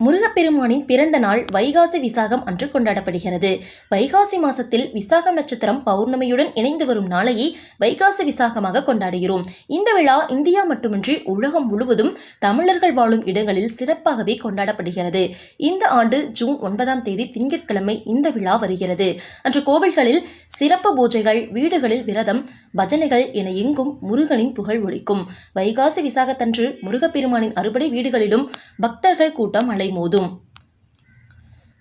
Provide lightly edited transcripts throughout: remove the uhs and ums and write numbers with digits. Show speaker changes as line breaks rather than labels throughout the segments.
முருகப்பெருமானின் பிறந்த நாள் வைகாசி விசாகம் அன்று கொண்டாடப்படுகிறது. வைகாசி மாசத்தில் விசாகம் நட்சத்திரம் பௌர்ணமியுடன் இணைந்து வரும் நாளையே வைகாசி விசாகமாக கொண்டாடுகிறோம். இந்த விழா இந்தியா மட்டுமின்றி உலகம் முழுவதும் தமிழர்கள் வாழும் இடங்களில் சிறப்பாகவே கொண்டாடப்படுகிறது. இந்த ஆண்டு ஜூன் 9ஆம் தேதி திங்கட்கிழமை இந்த விழா வருகிறது. அன்று கோவில்களில் சிறப்பு பூஜைகள், வீடுகளில் விரதம், பஜனைகள் என எங்கும் முருகனின் புகழ் ஒலிக்கும். வைகாசி விசாகத்தன்று முருகப்பெருமானின் அறுபடை வீடுகளிலும் பக்தர்கள் கூட்டம் அலைமோதும்.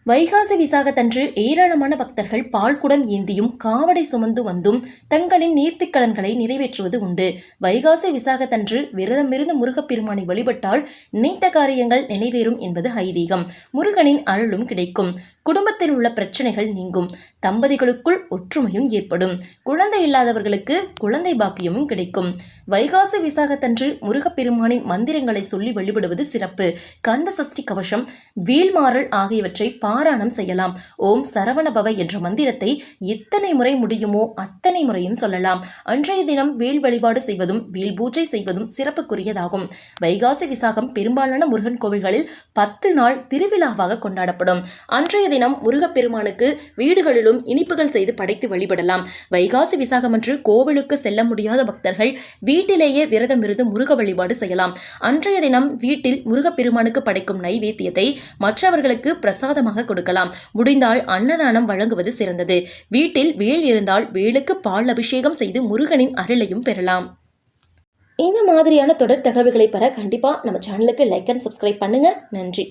வைகாசி விசாகத்தன்று ஏராளமான பக்தர்கள் பால்குடம் ஏந்தியும் காவடை சுமந்து வந்தும் தங்களின் நீர்த்திக்கடன்களை நிறைவேற்றுவது உண்டு. வைகாசி விசாகத்தன்று விரதமிருந்து முருகப்பெருமானை வழிபட்டால் நினைத்த காரியங்கள் நிறைவேறும் என்பது ஐதீகம். முருகனின் அருளும் கிடைக்கும். குடும்பத்தில் உள்ள பிரச்சனைகள் நீங்கும். தம்பதிகளுக்குள் ஒற்றுமையும் ஏற்படும். குழந்தை இல்லாதவர்களுக்கு குழந்தை பாக்கியமும் கிடைக்கும். வைகாசி விசாகத்தன்று முருகப்பெருமானின் மந்திரங்களை சொல்லி வழிபடுவது சிறப்பு. கந்த சஷ்டி கவசம், வீழ்மாறல் ஆகியவற்றை பாராயணம் செய்யலாம். ஓம் சரவணபவ என்ற மந்திரத்தை எத்தனை முறை முடியுமோ அத்தனை முறையும் சொல்லலாம். அன்றைய தினம் வேல் வழிபாடு செய்வதும் வேல் பூஜை செய்வதும் சிறப்புக்குரியதாகும். வைகாசி விசாகம் பெரும்பாலான முருகன் கோவில்களில் 10 நாள் திருவிழாவாக கொண்டாடப்படும். அன்றைய தினம் முருகப்பெருமானுக்கு வீடுகளிலும் இனிப்புகள் செய்து படைத்து வழிபடலாம். வைகாசி விசாகம் அன்று கோவிலுக்கு செல்ல முடியாத பக்தர்கள் வீட்டிலேயே விரதம் இருந்து முருக வழிபாடு செய்யலாம். அன்றைய தினம் வீட்டில் முருகப்பெருமானுக்கு படைக்கும் நைவேத்தியத்தை மற்றவர்களுக்கு பிரசாதமாக கொடுக்கலாம். முடிந்தால் அன்னதானம் வழங்குவது சிறந்தது. வீட்டில் வேல் இருந்தால் வேலுக்கு பால் அபிஷேகம் செய்து முருகனின் அருளையும் பெறலாம். இந்த மாதிரியான தொடர் தகவல்களை பெற கண்டிப்பா நம்ம சேனலுக்கு லைக் அண்ட் சப்ஸ்கிரைப் பண்ணுங்க. நன்றி.